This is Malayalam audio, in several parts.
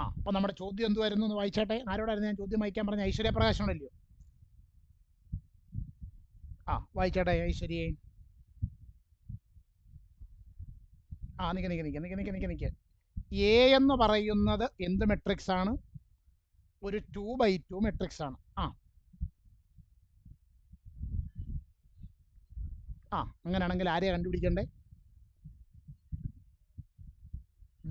അപ്പം നമ്മുടെ ചോദ്യം എന്തുവായിരുന്നു എന്ന് വായിച്ചാട്ടെ. ആരോടായിരുന്നു ഞാൻ ചോദ്യം വായിക്കാൻ പറഞ്ഞ? ഐശ്വര്യ പ്രകാശനോടല്ലയോ? വായിച്ചാട്ടെ ഐശ്വര്യയെ. നിക്ക്. എ എന്ന് പറയുന്നത് എന്ത് മെട്രിക്സ് ആണ്? ഒരു 2x2 മെട്രിക്സ് ആണ്. അങ്ങനെയാണെങ്കിൽ ആരെയാണ് കണ്ടുപിടിക്കണ്ടേ?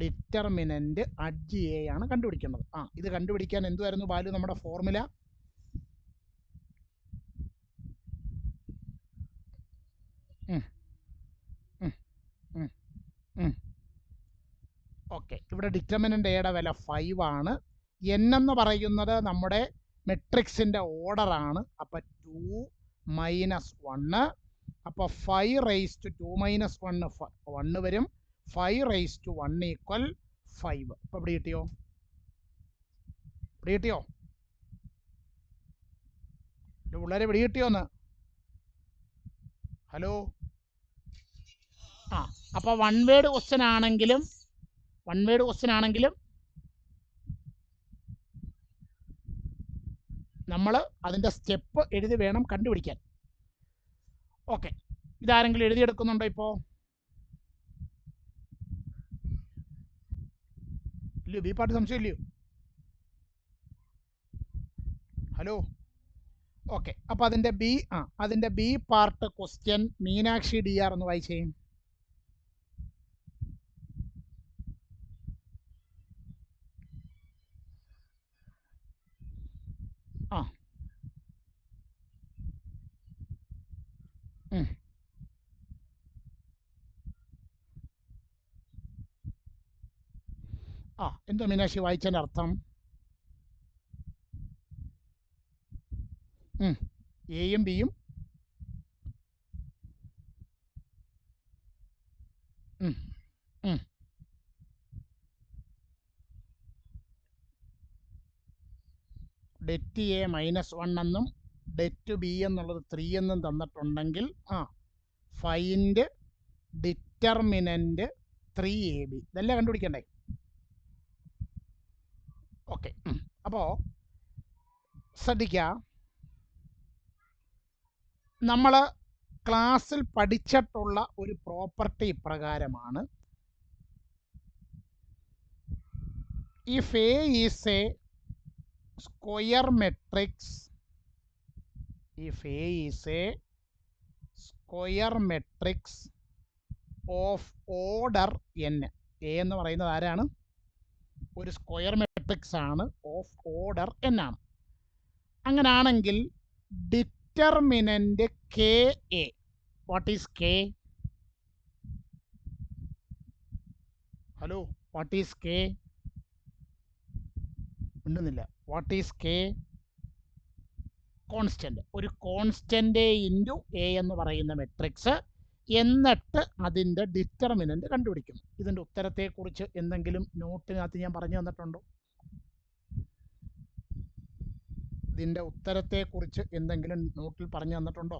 ഡിറ്റർമിനന്റ് അഡ്ജ് എ ആണ് കണ്ടുപിടിക്കേണ്ടത്. ഇത് കണ്ടുപിടിക്കാൻ എന്തുവായിരുന്നു ബാലു നമ്മുടെ ഫോർമുല? ഓക്കെ, ഇവിടെ ഡിറ്റർമിനന്റ് എയുടെ വില 5 ആണ്. എൻ എന്ന് പറയുന്നത് നമ്മുടെ മെട്രിക്സിന്റെ ഓർഡർ ആണ്. അപ്പം 2 - 1. അപ്പോൾ 5 raised to 2 - 1 1 വരും. 5 raised to 1 = 5. ഇപ്പൊ ഇവിടെ കിട്ടിയോ? പിള്ളേരെ ഇവിടെ കിട്ടിയോന്ന്? ഹലോ. അപ്പോൾ വൺ വേർഡ് ക്വസ്റ്റ്യൻ ആണെങ്കിലും നമ്മൾ അതിൻ്റെ സ്റ്റെപ്പ് എഴുതി വേണം കണ്ടുപിടിക്കാൻ. ഓക്കെ, ഇതാരെങ്കിലും എഴുതിയെടുക്കുന്നുണ്ടോ ഇപ്പോൾ? ഇല്ലയോ? ബി പാർട്ട് സംശയമില്ലയോ? ഹലോ. ഓക്കെ, അപ്പോൾ അതിൻ്റെ B part question Meenakshi DR ഒന്ന് വായിച്ചേ. എന്താ മീനാക്ഷി വായിച്ചതിൻ്റെ അർത്ഥം? എയും ബിയും det A -1 എന്നും det B എന്നുള്ളത് 3 എന്നും തന്നിട്ടുണ്ടെങ്കിൽ ഫൈൻഡ് ഡിറ്റർമിനന്റ് 3AB ഇതല്ലേ കണ്ടുപിടിക്കണ്ടേ? ഓക്കെ, അപ്പോൾ ശ്രദ്ധിക്കുക, നമ്മൾ ക്ലാസ്സിൽ പഠിച്ചിട്ടുള്ള ഒരു പ്രോപ്പർട്ടി ഇപ്രകാരമാണ്. If A is a square matrix, of order n, A എന്ന് പറയുന്നത് ആരാണ്? ഒരു സ്ക്വയർ മെട്രിക്സ് ആണ്, ഓഫ് ഓർഡർ n ആണ്. അങ്ങനാണെങ്കിൽ determinant KA, what is K? ഹലോ, വാട്ട് ഈസ് K? ഉണ്ടെന്നില്ല. What is K? കോൺസ്റ്റന്റ്. ഒരു കോൺസ്റ്റന്റ് ഇൻറ്റു A എന്ന് പറയുന്ന മെട്രിക്സ്, എന്നിട്ട് അതിൻ്റെ ഡിറ്റർമിനന്റ് കണ്ടുപിടിക്കുന്നു. ഇതിൻ്റെ ഉത്തരത്തെക്കുറിച്ച് എന്തെങ്കിലും നോട്ടിനകത്ത് ഞാൻ പറഞ്ഞു തന്നിട്ടുണ്ടോ? ഇതിൻ്റെ ഉത്തരത്തെക്കുറിച്ച് എന്തെങ്കിലും നോട്ടിൽ പറഞ്ഞു തന്നിട്ടുണ്ടോ?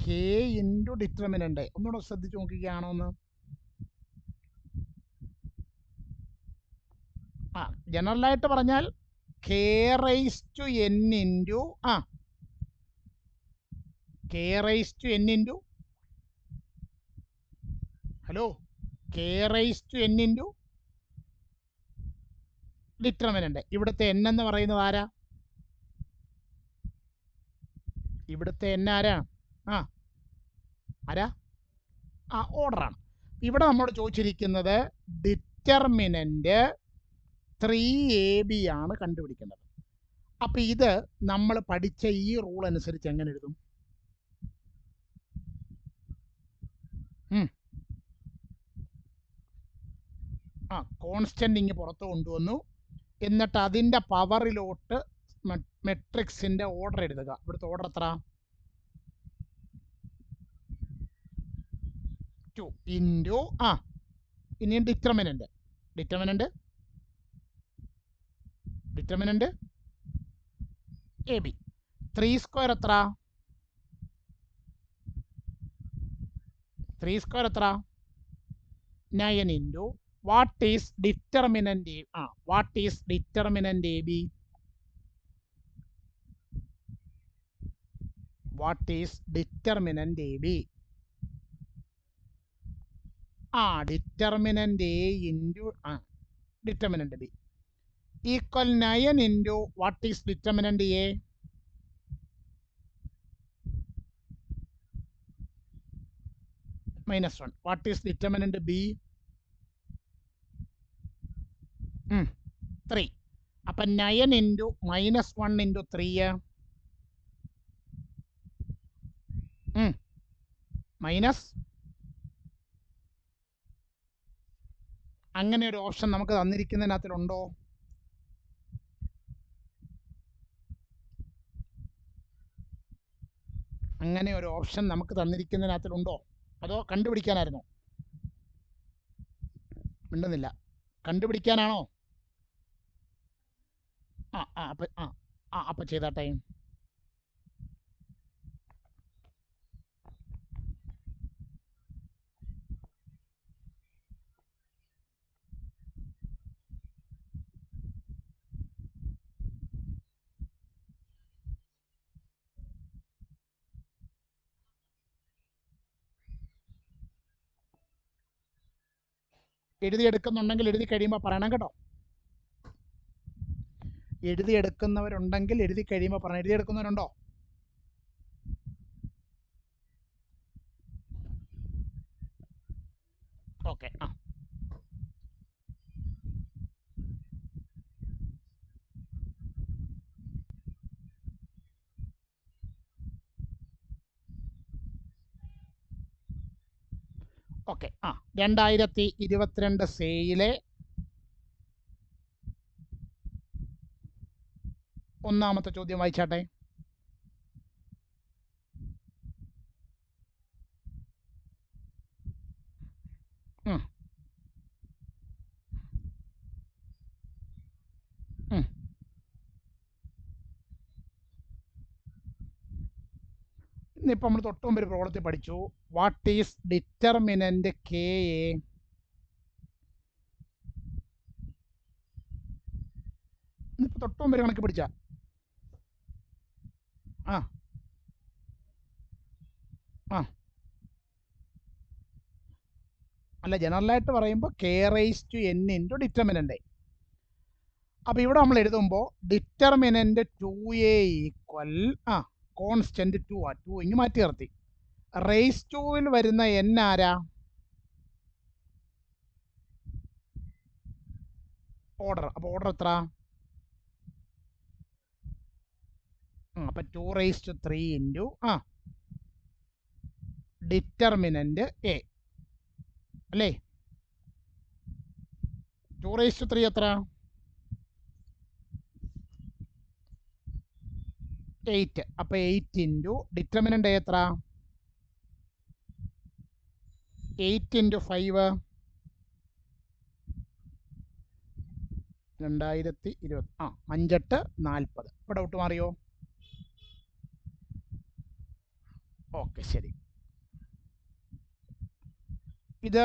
K into determinant. ഒന്നുകൂടെ ശ്രദ്ധിച്ച് നോക്കുകയാണോ എന്ന്? ജനറലായിട്ട് പറഞ്ഞാൽ K raised to n into hello, K raised to n into determinant. ഇവിടുത്തെ n എന്ന് പറയുന്നത് ആരാ? ഇവിടുത്തെ n ആരാ? ഓർഡറാണ്. ഇവിടെ നമ്മൾ ചോദിച്ചിരിക്കുന്നത് ഡിറ്റർമിനന്റ് 3AB ആണ് കണ്ടുപിടിക്കേണ്ടത്. അപ്പം ഇത് നമ്മൾ പഠിച്ച ഈ റൂൾ അനുസരിച്ച് എങ്ങനെ എഴുതും? കോൺസ്റ്റന്റ് ഇങ്ങ് പുറത്ത് കൊണ്ടുവന്നു, എന്നിട്ട് അതിൻ്റെ പവറിലോട്ട് മെട്രിക്സിൻ്റെ ഓർഡർ എഴുതുക. ഇവിടുത്തെ ഓർഡർ എത്ര? 2 ഇൻറ്റു ഇനിയും ഡിറ്റർമിനന്റ് AB. 3 സ്ക്വയർ എത്ര? 3 സ്ക്വയർ എത്ര? 9 into what is determinant what is determinant A B? What is determinant A B? Determinant A into determinant B equal 9 into what is determinant A? -1. What is determinant B? 3. അപ്പം 9 ഇൻറ്റു -1 ഇൻറ്റു 3 മൈനസ്. അങ്ങനെ ഒരു ഓപ്ഷൻ നമുക്ക് തന്നിരിക്കുന്നതിനകത്തിലുണ്ടോ? അങ്ങനെ ഒരു ഓപ്ഷൻ നമുക്ക് തന്നിരിക്കുന്നതിനകത്തിലുണ്ടോ? അതോ കണ്ടുപിടിക്കാനായിരുന്നോ? മിണ്ടുന്നില്ല. കണ്ടുപിടിക്കാനാണോ? അപ്പം ചെയ്താട്ടെ. എഴുതിയെടുക്കുന്നുണ്ടെങ്കിൽ എഴുതി കഴിയുമ്പോൾ പറയണം കേട്ടോ. എഴുതിയെടുക്കുന്നവരുണ്ടെങ്കിൽ എഴുതി കഴിയുമ്പോൾ പറയണം. എഴുതിയെടുക്കുന്നവരുണ്ടോ? ഓക്കെ. ഓക്കെ. 2022 സെയിലെ ഒന്നാമത്തെ ചോദ്യം വായിച്ചാട്ടെ. ഇന്നിപ്പോൾ നമ്മൾ തൊട്ട് മുമ്പ് ഒരു പ്രോബ്ലത്തിൽ പഠിച്ചു. What is determinant K A? ഇന്നിപ്പോൾ തൊട്ട് മുമ്പ് ഒരു കണക്ക് പഠിച്ച അല്ല, ജനറലായിട്ട് പറയുമ്പോൾ K raise to N into determinant. അപ്പോൾ ഇവിടെ നമ്മൾ എഴുതുമ്പോൾ ഡിറ്റർമിനൻ്റ് 2a ഈക്വൽ കോൺസ്റ്റൻറ്റ് 2 ഇങ്ങ് മാറ്റി നിർത്തി. റേസ് 2-ൽ വരുന്ന n ആരാ? ഓർഡർ. അപ്പോൾ ഓർഡർ എത്ര? അപ്പം 2 raise to 3 into determinant A അല്ലേ? 2 റേസ് ടു 3 എത്ര? 8. അപ്പോൾ 8 ഇൻറ്റു ഡിറ്റർമിനൻ്റ് എ എത്ര? 8 ഇൻറ്റു 5 2020. 5 8 40. ഇപ്പോൾ ഡൗട്ട് മാറിയോ? ഓക്കെ, ശരി. ഇത്